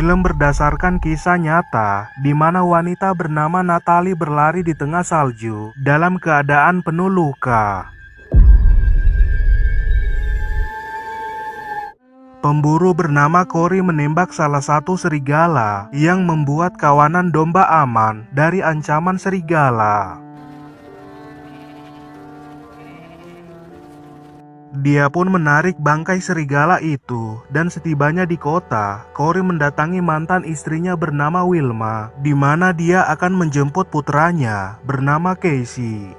Film berdasarkan kisah nyata, di mana wanita bernama Natalie berlari di tengah salju dalam keadaan penuh luka. Pemburu bernama Corey menembak salah satu serigala yang membuat kawanan domba aman dari ancaman serigala. Dia pun menarik bangkai serigala itu, dan setibanya di kota, Corey mendatangi mantan istrinya bernama Wilma, di mana dia akan menjemput putranya bernama Casey.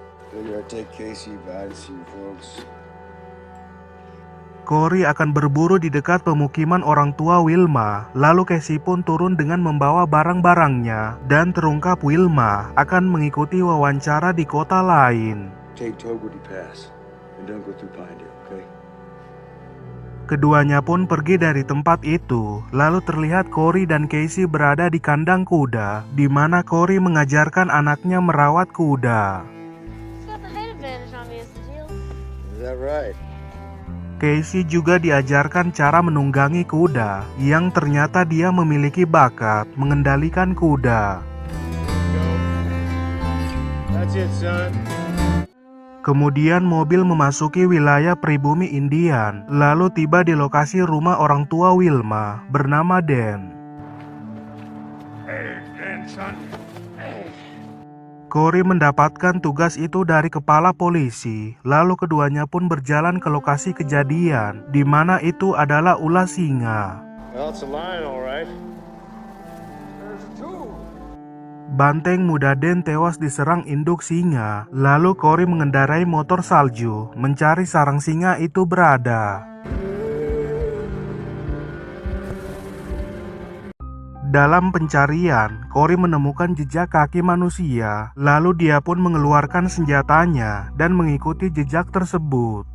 Corey akan berburu di dekat pemukiman orang tua Wilma, lalu Casey pun turun dengan membawa barang-barangnya, dan terungkap Wilma akan mengikuti wawancara di kota lain. Keduanya pun pergi dari tempat itu, lalu terlihat Corey dan Casey berada di kandang kuda, di mana Corey mengajarkan anaknya merawat kuda. Casey juga diajarkan cara menunggangi kuda, yang ternyata dia memiliki bakat mengendalikan kuda. Kemudian mobil memasuki wilayah pribumi Indian, lalu tiba di lokasi rumah orang tua Wilma bernama Dan. Corey mendapatkan tugas itu dari kepala polisi, lalu keduanya pun berjalan ke lokasi kejadian, di mana itu adalah ulah singa. Banteng muda Dan tewas diserang induk singa, lalu Corey mengendarai motor salju mencari sarang singa itu berada. Dalam pencarian, Corey menemukan jejak kaki manusia, lalu dia pun mengeluarkan senjatanya dan mengikuti jejak tersebut.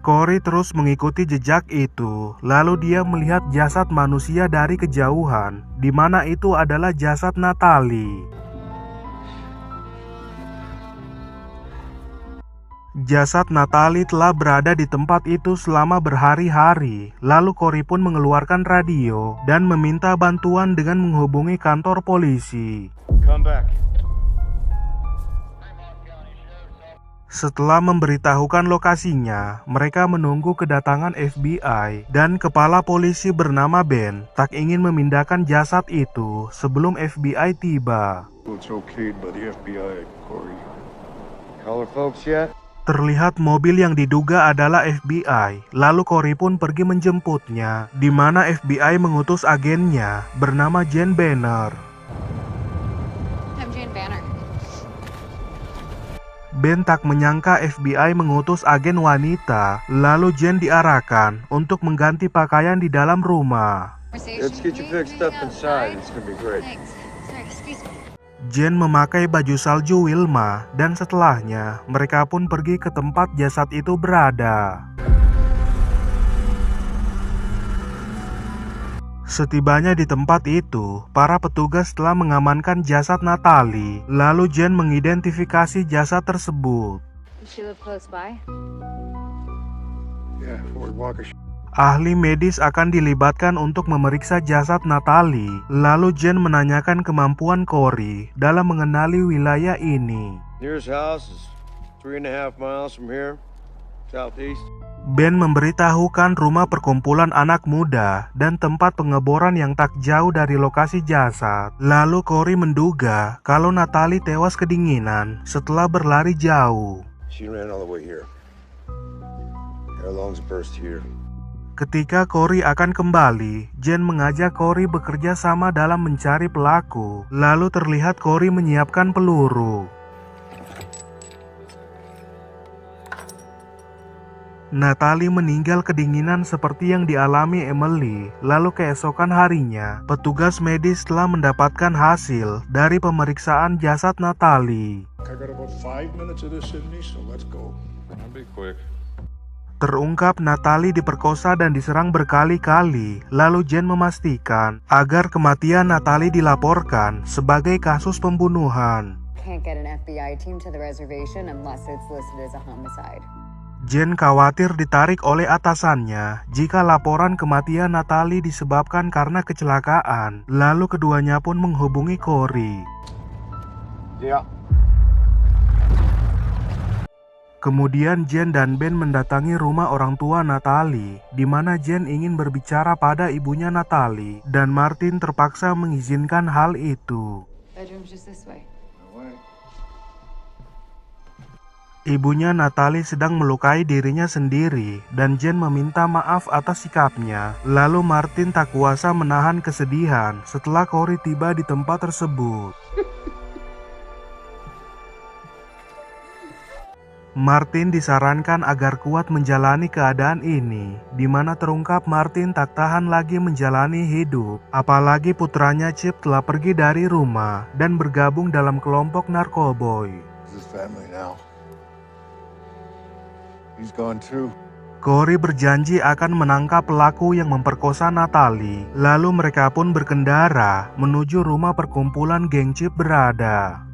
Corey terus mengikuti jejak itu, lalu dia melihat jasad manusia dari kejauhan, di mana itu adalah jasad Natalie. Jasad Natalie telah berada di tempat itu selama berhari-hari, lalu Corey pun mengeluarkan radio dan meminta bantuan dengan menghubungi kantor polisi. Setelah memberitahukan lokasinya, mereka menunggu kedatangan FBI dan kepala polisi bernama Ben tak ingin memindahkan jasad itu sebelum FBI tiba. Terlihat mobil yang diduga adalah FBI, lalu Corey pun pergi menjemputnya, di mana FBI mengutus agennya bernama Jane Banner. Ben tak menyangka FBI mengutus agen wanita, lalu Jane diarahkan untuk mengganti pakaian di dalam rumah. Jane memakai baju salju Wilma, dan setelahnya mereka pun pergi ke tempat jasad itu berada. Setibanya di tempat itu, para petugas telah mengamankan jasad Natalie, lalu Jane mengidentifikasi jasad tersebut. Ahli medis akan dilibatkan untuk memeriksa jasad Natalie, lalu Jane menanyakan kemampuan Corey dalam mengenali wilayah ini. Ben memberitahukan rumah perkumpulan anak muda dan tempat pengeboran yang tak jauh dari lokasi jasad. Lalu Corey menduga kalau Natalie tewas kedinginan setelah berlari jauh. Ketika Corey akan kembali, Jane mengajak Corey bekerja sama dalam mencari pelaku. Lalu terlihat Corey menyiapkan peluru. Natalie meninggal kedinginan seperti yang dialami Emily. Lalu keesokan harinya, petugas medis telah mendapatkan hasil dari pemeriksaan jasad Natalie. Terungkap Natalie diperkosa dan diserang berkali-kali. Lalu Jane memastikan agar kematian Natalie dilaporkan sebagai kasus pembunuhan. Jen khawatir ditarik oleh atasannya jika laporan kematian Natalie disebabkan karena kecelakaan. Lalu keduanya pun menghubungi Cory. Yeah. Kemudian Jen dan Ben mendatangi rumah orang tua Natalie, di mana Jen ingin berbicara pada ibunya Natalie, dan Martin terpaksa mengizinkan hal itu. Bedroom's just this way. Ibunya Natalie sedang melukai dirinya sendiri, dan Jen meminta maaf atas sikapnya. Lalu Martin tak kuasa menahan kesedihan setelah Cory tiba di tempat tersebut. Martin disarankan agar kuat menjalani keadaan ini, di mana terungkap Martin tak tahan lagi menjalani hidup. Apalagi putranya Chip telah pergi dari rumah dan bergabung dalam kelompok narkoboy. This is family now. He's gone too. Cory berjanji akan menangkap pelaku yang memperkosa Natalie. Lalu mereka pun berkendara menuju rumah perkumpulan geng Chip berada.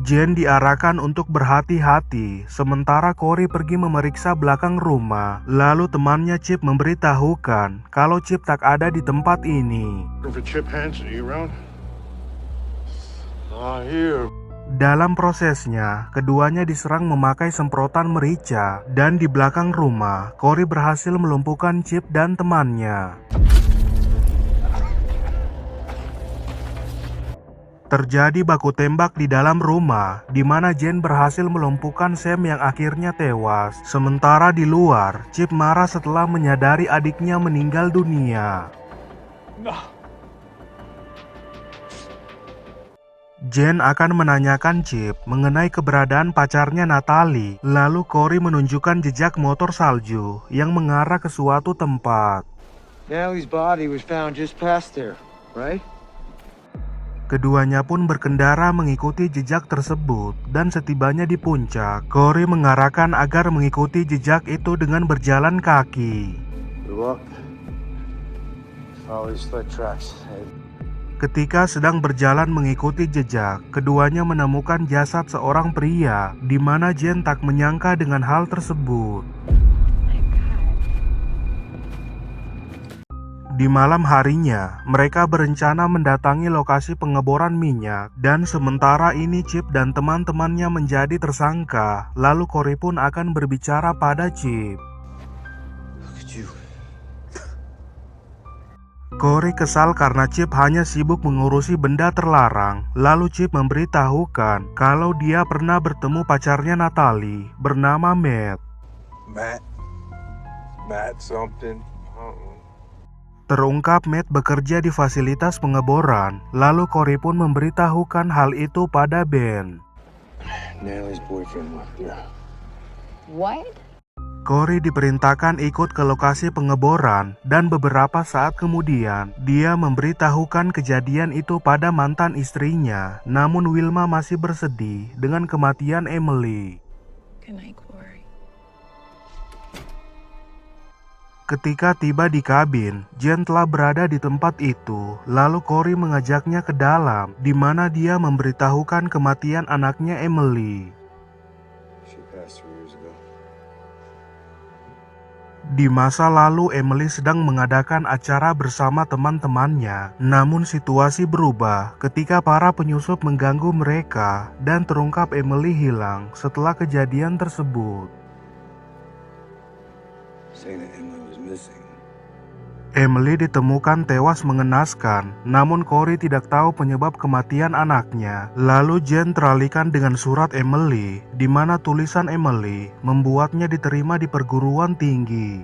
Jen diarahkan untuk berhati-hati, sementara Cory pergi memeriksa belakang rumah. Lalu temannya Chip memberitahukan kalau Chip tak ada di tempat ini. Chip Hansen, you around? Here. Dalam prosesnya, keduanya diserang memakai semprotan merica, dan di belakang rumah, Cory berhasil melumpuhkan Chip dan temannya. Terjadi baku tembak di dalam rumah, di mana Jen berhasil melumpuhkan Sam yang akhirnya tewas. Sementara di luar, Chip marah setelah menyadari adiknya meninggal dunia. Jen akan menanyakan Chip mengenai keberadaan pacarnya Natalie. Lalu Cory menunjukkan jejak motor salju yang mengarah ke suatu tempat. Natalie's body was found just past there, right? Keduanya pun berkendara mengikuti jejak tersebut, dan setibanya di puncak, Cory mengarahkan agar mengikuti jejak itu dengan berjalan kaki. Ketika sedang berjalan mengikuti jejak, keduanya menemukan jasad seorang pria, di mana Jen tak menyangka dengan hal tersebut. Di malam harinya, mereka berencana mendatangi lokasi pengeboran minyak, dan sementara ini Chip dan teman-temannya menjadi tersangka. Lalu Cory pun akan berbicara pada Chip. Cory kesal karena Chip hanya sibuk mengurusi benda terlarang. Lalu Chip memberitahukan kalau dia pernah bertemu pacarnya Natalie bernama Matt. Matt something. Terungkap Matt bekerja di fasilitas pengeboran. Lalu Cory pun memberitahukan hal itu pada Ben. Natalie's boyfriend left there. What? Cory diperintahkan ikut ke lokasi pengeboran, dan beberapa saat kemudian dia memberitahukan kejadian itu pada mantan istrinya. Namun Wilma masih bersedih dengan kematian Emily. Good night, Cory. Ketika tiba di kabin, Jen telah berada di tempat itu. Lalu Cory mengajaknya ke dalam, di mana dia memberitahukan kematian anaknya Emily. Di masa lalu, Emily sedang mengadakan acara bersama teman-temannya. Namun situasi berubah ketika para penyusup mengganggu mereka, dan terungkap Emily hilang setelah kejadian tersebut. Emily ditemukan tewas mengenaskan, namun Cory tidak tahu penyebab kematian anaknya. Lalu Jen teralihkan dengan surat Emily, di mana tulisan Emily membuatnya diterima di perguruan tinggi.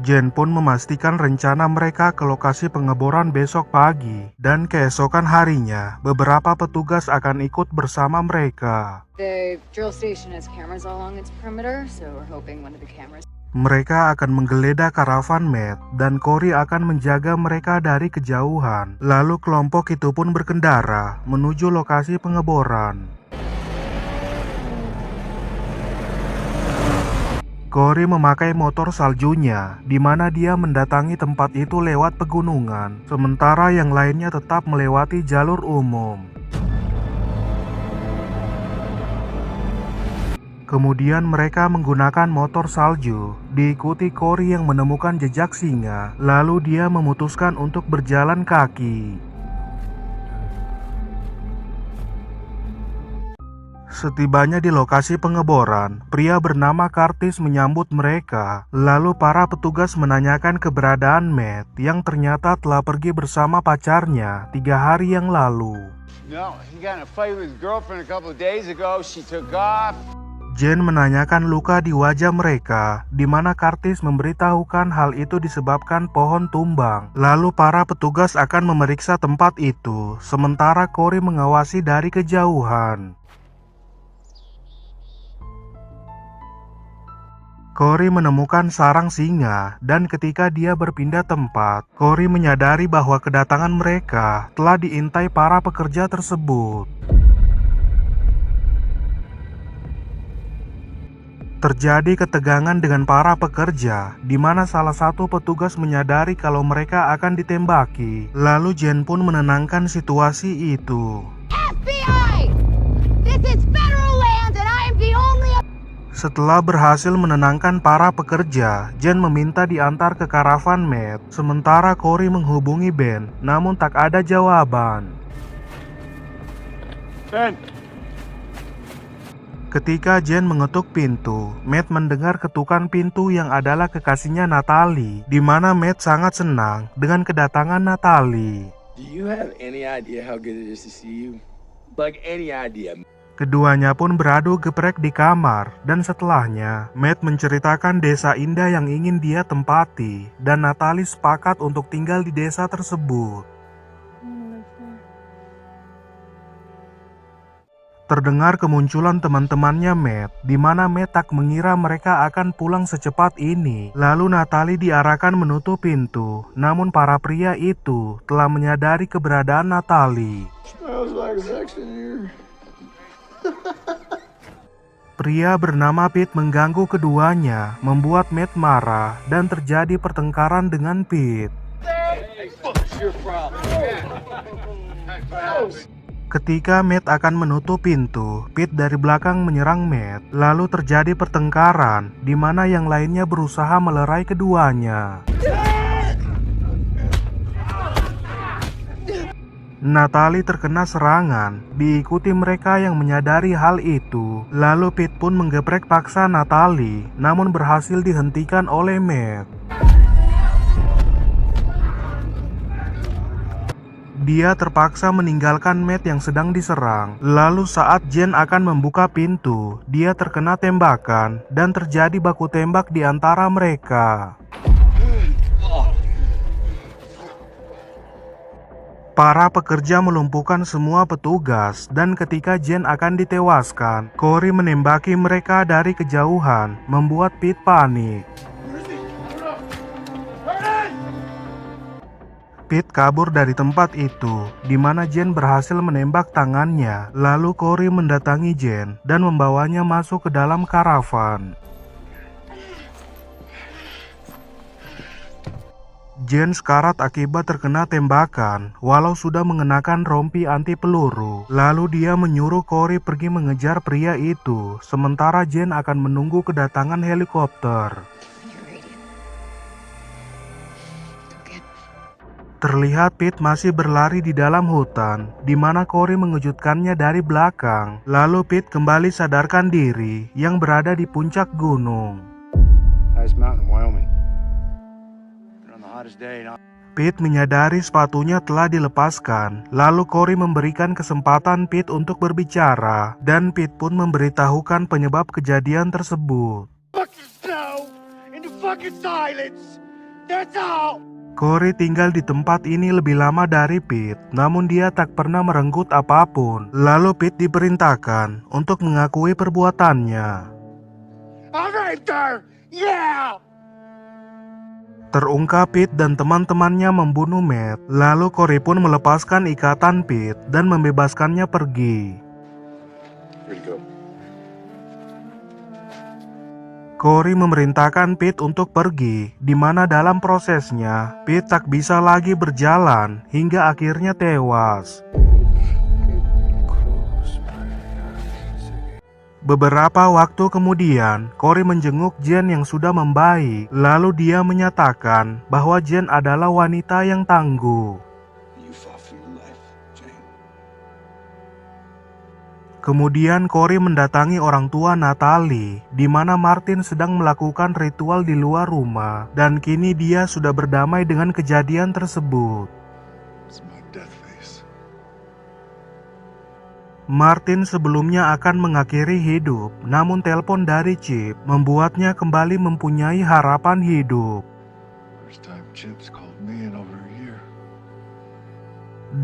Jen pun memastikan rencana mereka ke lokasi pengeboran besok pagi, dan keesokan harinya beberapa petugas akan ikut bersama mereka. The drill station has cameras all along its perimeter, so we're hoping one of the cameras. Mereka akan menggeledah karavan Matt, dan Cory akan menjaga mereka dari kejauhan. Lalu kelompok itu pun berkendara menuju lokasi pengeboran. Corey memakai motor saljunya, di mana dia mendatangi tempat itu lewat pegunungan, sementara yang lainnya tetap melewati jalur umum. Kemudian mereka menggunakan motor salju, diikuti Corey yang menemukan jejak singa, lalu dia memutuskan untuk berjalan kaki. Setibanya di lokasi pengeboran, pria bernama Curtis menyambut mereka. Lalu para petugas menanyakan keberadaan Matt yang ternyata telah pergi bersama pacarnya 3 hari yang lalu. No, he got in a fight with his girlfriend a couple of days ago. She took off. Jen menanyakan luka di wajah mereka, di mana Curtis memberitahukan hal itu disebabkan pohon tumbang. Lalu para petugas akan memeriksa tempat itu, sementara Corey mengawasi dari kejauhan. Corey menemukan sarang singa, dan ketika dia berpindah tempat, Corey menyadari bahwa kedatangan mereka telah diintai para pekerja tersebut. Terjadi ketegangan dengan para pekerja, di mana salah satu petugas menyadari kalau mereka akan ditembaki. Lalu Jen pun menenangkan situasi itu. FBI! This is federal land and I am the only... Setelah berhasil menenangkan para pekerja, Jen meminta diantar ke karavan Matt, sementara Corey menghubungi Ben, namun tak ada jawaban. Ben! Ketika Jen mengetuk pintu, Matt mendengar ketukan pintu yang adalah kekasihnya Natalie, di mana Matt sangat senang dengan kedatangan Natalie. Do you have any idea how good it is to see you? Like any idea? Keduanya pun beradu geprek di kamar, dan setelahnya, Matt menceritakan desa indah yang ingin dia tempati, dan Natalie sepakat untuk tinggal di desa tersebut. Terdengar kemunculan teman-temannya Matt, di mana Matt tak mengira mereka akan pulang secepat ini. Lalu Natalie diarahkan menutup pintu, namun para pria itu telah menyadari keberadaan Natalie. Smells like sex in here. Pria bernama Pete mengganggu keduanya, membuat Matt marah dan terjadi pertengkaran dengan Pete. Ketika Matt akan menutup pintu, Pete dari belakang menyerang Matt. Lalu terjadi pertengkaran, di mana yang lainnya berusaha melerai keduanya. Natalie terkena serangan, diikuti mereka yang menyadari hal itu. Lalu Pete pun menggeprek paksa Natalie, namun berhasil dihentikan oleh Matt. Dia terpaksa meninggalkan Matt yang sedang diserang. Lalu saat Jen akan membuka pintu, dia terkena tembakan dan terjadi baku tembak di antara mereka. Para pekerja melumpuhkan semua petugas, dan ketika Jen akan ditewaskan, Corey menembaki mereka dari kejauhan, membuat Pete panik. Pete kabur dari tempat itu, di mana Jen berhasil menembak tangannya. Lalu Corey mendatangi Jen dan membawanya masuk ke dalam karavan. Jen sekarat akibat terkena tembakan, walau sudah mengenakan rompi anti peluru. Lalu dia menyuruh Corey pergi mengejar pria itu, sementara Jen akan menunggu kedatangan helikopter. Terlihat Pete masih berlari di dalam hutan, di mana Corey mengejutkannya dari belakang. Lalu Pete kembali sadarkan diri yang berada di puncak gunung. Highest mountain in Wyoming. On the hottest day, Pete menyadari sepatunya telah dilepaskan. Lalu Corey memberikan kesempatan Pete untuk berbicara, dan Pete pun memberitahukan penyebab kejadian tersebut. Fucking snow and the fucking silence. That's all. Corey tinggal di tempat ini lebih lama dari Pete, namun dia tak pernah merenggut apapun. Lalu Pete diperintahkan untuk mengakui perbuatannya. I raped her. Yeah. Terungkap Pete dan teman-temannya membunuh Matt. Lalu Corey pun melepaskan ikatan Pete dan membebaskannya pergi. Free to go. Corey memerintahkan Pete untuk pergi, di mana dalam prosesnya Pete tak bisa lagi berjalan hingga akhirnya tewas. Beberapa waktu kemudian, Corey menjenguk Jane yang sudah membaik. Lalu dia menyatakan bahwa Jane adalah wanita yang tangguh. You fought for your life, Jane. Kemudian Corey mendatangi orang tua Natalie, di mana Martin sedang melakukan ritual di luar rumah, dan kini dia sudah berdamai dengan kejadian tersebut. It's my death face. Martin sebelumnya akan mengakhiri hidup, namun telepon dari Chip membuatnya kembali mempunyai harapan hidup. First time Chip's called me in over a year.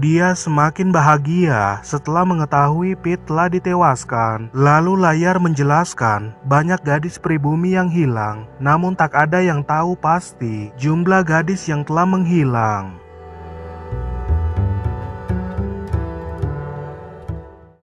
Dia semakin bahagia setelah mengetahui Pete telah ditewaskan. Lalu layar menjelaskan banyak gadis pribumi yang hilang, namun tak ada yang tahu pasti jumlah gadis yang telah menghilang.